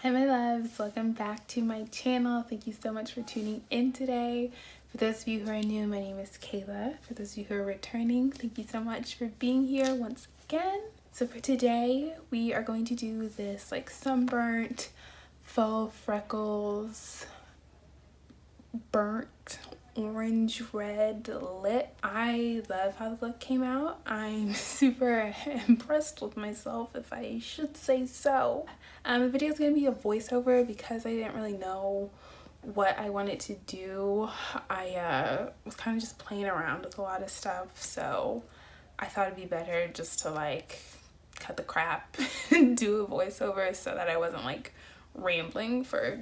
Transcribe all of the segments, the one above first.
Hi my loves, welcome back to my channel. Thank you so much for tuning in today. For those of you who are new, my name is Kayla. For those of you who are returning, thank you so much for being here once again. So for today, we are going to do this like sunburnt, faux freckles, burnt orange red lip. I love how the look came out. I'm super impressed with myself, if I should say so. The video is going to be a voiceover because I didn't really know what I wanted to do. I was kind of just playing around with a lot of stuff, so I thought it'd be better just to like cut the crap and do a voiceover so that I wasn't like rambling for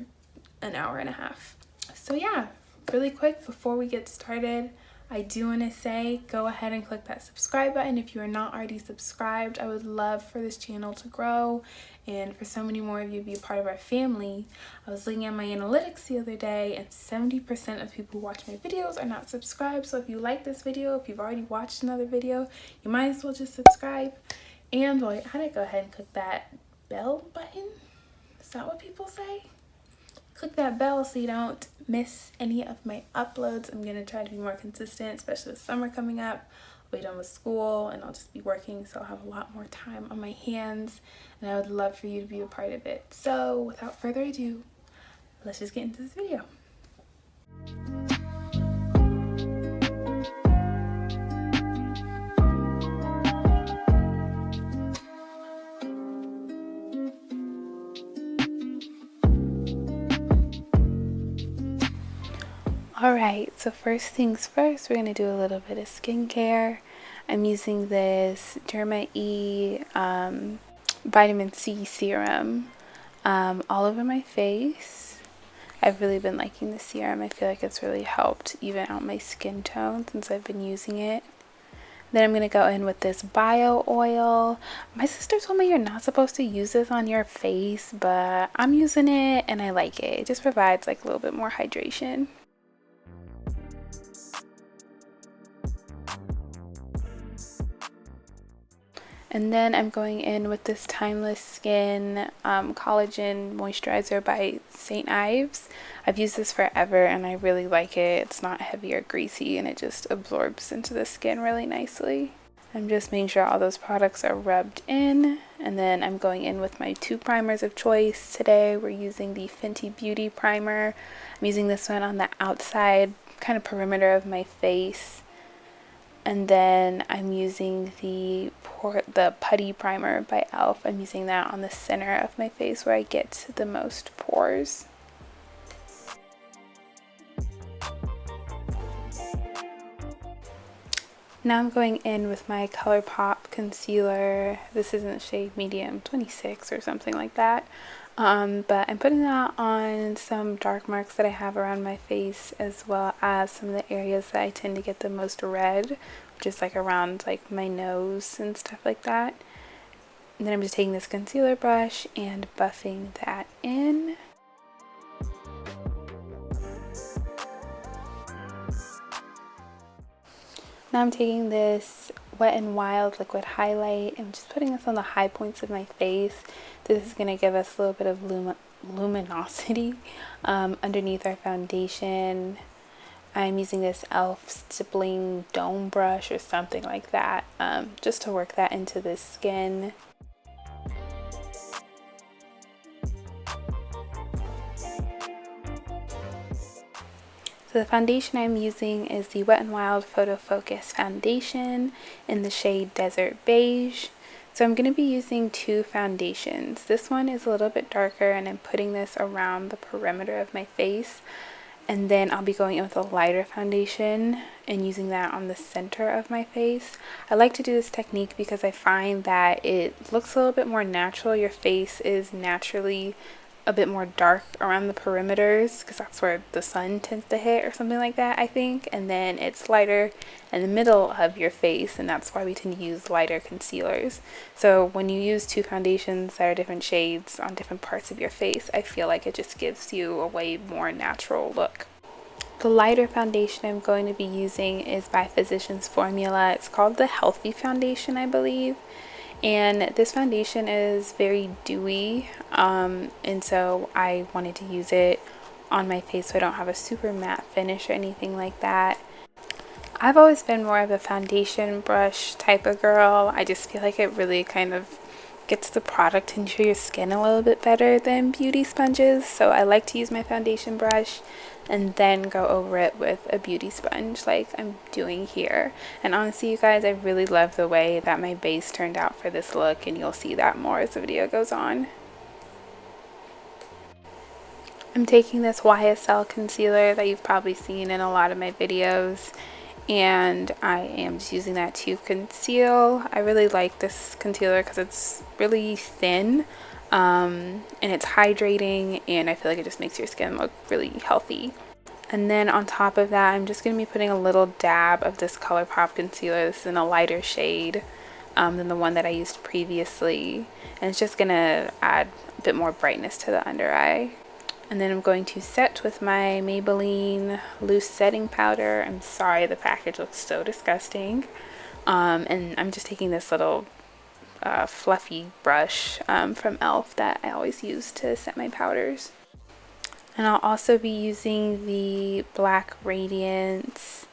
an hour and a half. So yeah, really quick before we get started, I do want to say go ahead and click that subscribe button if you are not already subscribed. I would love for this channel to grow and for so many more of you to be a part of our family. I was looking at my analytics the other day and 70% of people who watch my videos are not subscribed. So if you like this video, if you've already watched another video, you might as well just subscribe. And while you're at it, go ahead and click that bell button. Is that what people say? Click that bell so you don't miss any of my uploads. I'm gonna try to be more consistent, especially with summer coming up. I'll be done with school and I'll just be working, so I'll have a lot more time on my hands, and I would love for you to be a part of it. So without further ado, let's just get into this video. Alright, so first things first, we're going to do a little bit of skincare. I'm using this E vitamin C serum all over my face. I've really been liking the serum. I feel like it's really helped even out my skin tone since I've been using it. Then I'm going to go in with this bio oil. My sister told me you're not supposed to use this on your face, but I'm using it and I like it. It just provides like a little bit more hydration. And then I'm going in with this Timeless Skin Collagen Moisturizer by St. Ives. I've used this forever and I really like it. It's not heavy or greasy and it just absorbs into the skin really nicely. I'm just making sure all those products are rubbed in. And then I'm going in with my two primers of choice. Today we're using the Fenty Beauty Primer. I'm using this one on the outside kind of perimeter of my face. And then I'm using the putty primer by e.l.f. I'm using that on the center of my face where I get the most pores. Now I'm going in with my Colourpop concealer. This is in the shade medium 26 or something like that. But I'm putting that on some dark marks that I have around my face, as well as some of the areas that I tend to get the most red, which is like around like my nose and stuff like that. And then I'm just taking this concealer brush and buffing that in. Now I'm taking this Wet n Wild liquid highlight and just putting this on the high points of my face. This is going to give us a little bit of luminosity underneath our foundation. I'm using this e.l.f. stippling dome brush or something like that, just to work that into the skin. So the foundation I'm using is the Wet n Wild Photo Focus foundation in the shade Desert Beige. So I'm going to be using two foundations. This one is a little bit darker and I'm putting this around the perimeter of my face. And then I'll be going in with a lighter foundation and using that on the center of my face. I like to do this technique because I find that it looks a little bit more natural. Your face is naturally a bit more dark around the perimeters because that's where the sun tends to hit or something like that, I think. And then it's lighter in the middle of your face, and that's why we tend to use lighter concealers. So when you use two foundations that are different shades on different parts of your face, I feel like it just gives you a way more natural look. The lighter foundation I'm going to be using is by Physicians Formula. It's called the Healthy Foundation, I believe. And this foundation is very dewy, and so I wanted to use it on my face so I don't have a super matte finish or anything like that. I've always been more of a foundation brush type of girl. I just feel like it really kind of gets the product into your skin a little bit better than beauty sponges. So I like to use my foundation brush and then go over it with a beauty sponge like I'm doing here. And honestly, you guys, I really love the way that my base turned out for this look, and you'll see that more as the video goes on. I'm taking this YSL concealer that you've probably seen in a lot of my videos, and I am just using that to conceal. I really like this concealer because it's really thin, and it's hydrating, and I feel like it just makes your skin look really healthy. And then on top of that, I'm just going to be putting a little dab of this Colourpop concealer. This is in a lighter shade than the one that I used previously, and it's just going to add a bit more brightness to the under eye. And then I'm going to set with my Maybelline loose setting powder. I'm sorry, the package looks so disgusting. And I'm just taking this little fluffy brush from e.l.f. that I always use to set my powders. And I'll also be using the black Radiance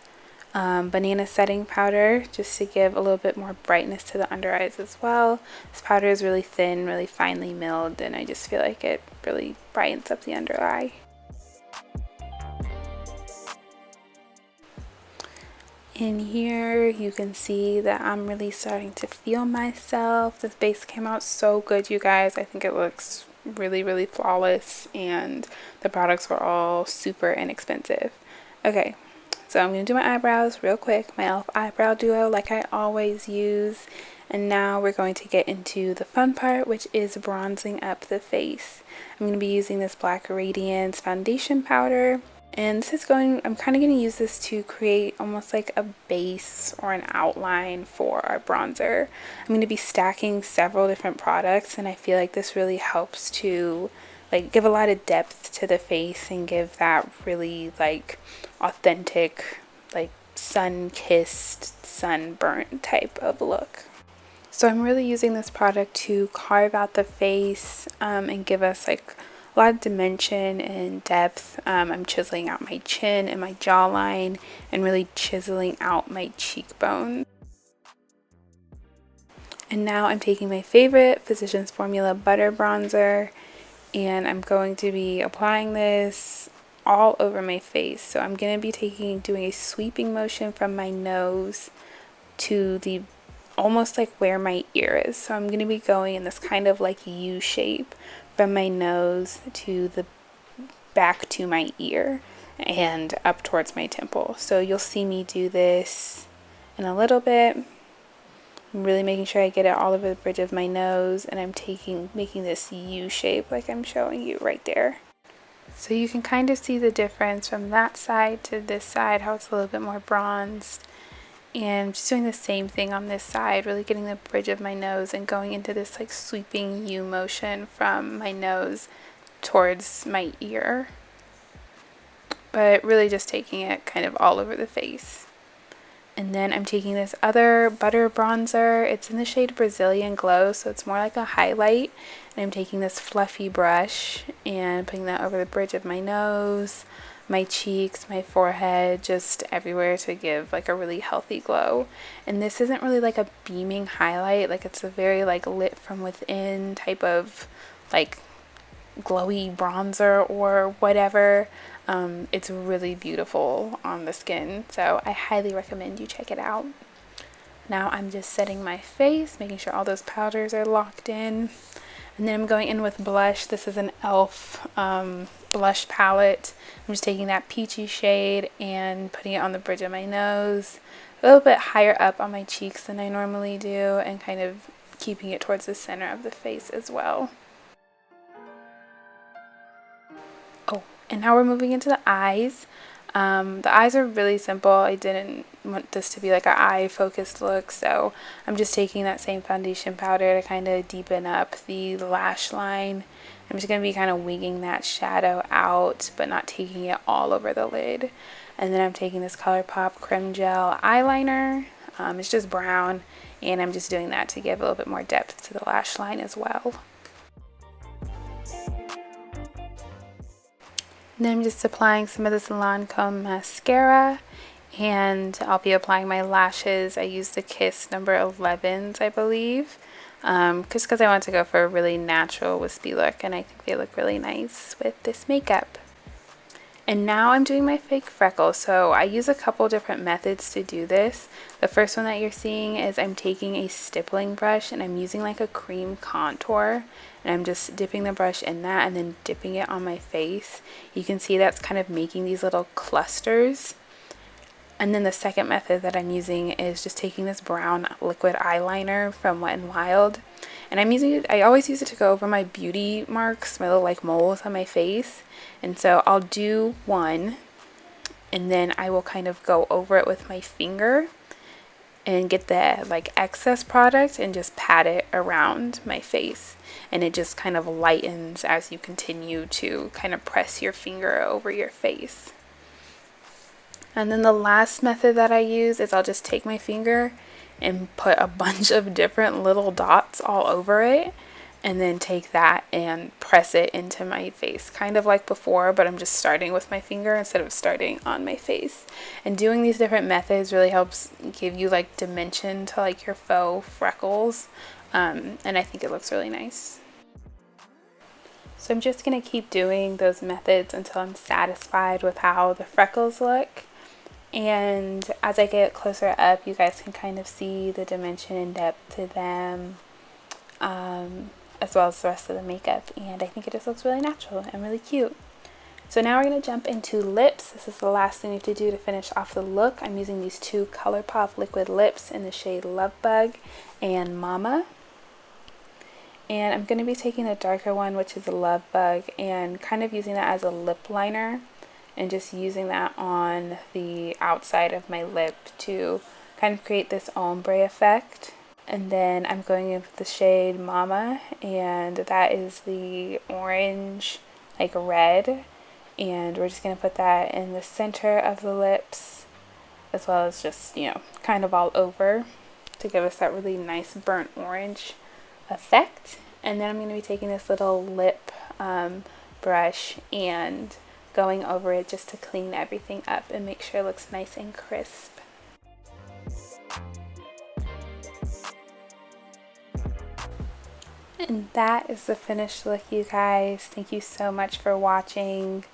banana setting powder just to give a little bit more brightness to the under eyes as well. This powder is really thin, really finely milled, and I just feel like it really brightens up the under eye. In here you can see that I'm really starting to feel myself. This base came out so good, you guys. I think it looks really flawless, and the products were all super inexpensive. Okay, so I'm going to do my eyebrows real quick, my e.l.f. eyebrow duo like I always use. And now we're going to get into the fun part, which is bronzing up the face. I'm going to be using this black Radiance foundation powder. And this is I'm kind of going to use this to create almost like a base or an outline for our bronzer. I'm going to be stacking several different products, and I feel like this really helps to like give a lot of depth to the face and give that really like authentic, like sun-kissed, sunburnt type of look. So I'm really using this product to carve out the face and give us like a lot of dimension and depth. I'm chiseling out my chin and my jawline and really chiseling out my cheekbones. And now I'm taking my favorite Physicians Formula Butter Bronzer, and I'm going to be applying this all over my face. So I'm going to be doing a sweeping motion from my nose to the almost like where my ear is. So I'm going to be going in this kind of like U shape from my nose to the back to my ear and up towards my temple. So you'll see me do this in a little bit. I'm really making sure I get it all over the bridge of my nose, and I'm making this U shape like I'm showing you right there. So you can kind of see the difference from that side to this side, how it's a little bit more bronzed. And just doing the same thing on this side, really getting the bridge of my nose and going into this like sweeping U motion from my nose towards my ear. But really just taking it kind of all over the face. And then I'm taking this other butter bronzer. It's in the shade Brazilian Glow, so it's more like a highlight. And I'm taking this fluffy brush and putting that over the bridge of my nose, my cheeks, my forehead, just everywhere to give like a really healthy glow. And this isn't really like a beaming highlight, like it's a very like lit from within type of like glowy bronzer or whatever. It's really beautiful on the skin, so I highly recommend you check it out. Now I'm just setting my face, making sure all those powders are locked in. And then I'm going in with blush. This is an e.l.f. Blush palette. I'm just taking that peachy shade and putting it on the bridge of my nose, a little bit higher up on my cheeks than I normally do, and kind of keeping it towards the center of the face as well. Oh, and now we're moving into the eyes. The eyes are really simple. I didn't want this to be like an eye focused look, so I'm just taking that same foundation powder to kind of deepen up the lash line. I'm just going to be kind of winging that shadow out, but not taking it all over the lid. And then I'm taking this Colourpop Creme Gel eyeliner. It's just brown, and I'm just doing that to give a little bit more depth to the lash line as well. And then I'm just applying some of this Lancome mascara, and I'll be applying my lashes. I use the Kiss number 11s, I believe, just because I want to go for a really natural wispy look, and I think they look really nice with this makeup. And now I'm doing my fake freckles. So I use a couple different methods to do this. The first one that you're seeing is I'm taking a stippling brush and I'm using like a cream contour, and I'm just dipping the brush in that and then dipping it on my face. You can see that's kind of making these little clusters. And then the second method that I'm using is just taking this brown liquid eyeliner from Wet n Wild, and I'm using it, I always use it to go over my beauty marks, my little like moles on my face. And so I'll do one, and then I will kind of go over it with my finger and get the like excess product and just pat it around my face, and it just kind of lightens as you continue to kind of press your finger over your face. And then the last method that I use is I'll just take my finger and put a bunch of different little dots all over it, and then take that and press it into my face, kind of like before, but I'm just starting with my finger instead of starting on my face. And doing these different methods really helps give you like dimension to like your faux freckles, and I think it looks really nice. So I'm just going to keep doing those methods until I'm satisfied with how the freckles look. And as I get closer up, you guys can kind of see the dimension and depth to them, as well as the rest of the makeup. And I think it just looks really natural and really cute. So now we're going to jump into lips. This is the last thing we have to do to finish off the look. I'm using these two Colourpop liquid lips in the shade Love Bug and Mama. And I'm going to be taking the darker one, which is a Love Bug, and kind of using that as a lip liner, and just using that on the outside of my lip to kind of create this ombre effect. And then I'm going in with the shade Mama, and that is the orange, like red, and we're just going to put that in the center of the lips, as well as just, you know, kind of all over to give us that really nice burnt orange effect. And then I'm going to be taking this little lip brush and going over it just to clean everything up and make sure it looks nice and crisp. And that is the finished look, you guys. Thank you so much for watching.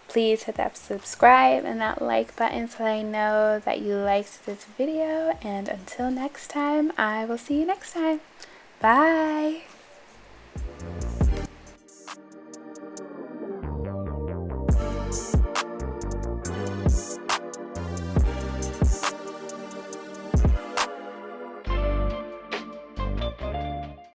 Please hit that subscribe and that like button so I know that you liked this video. And until next time, I will see you next time. Bye!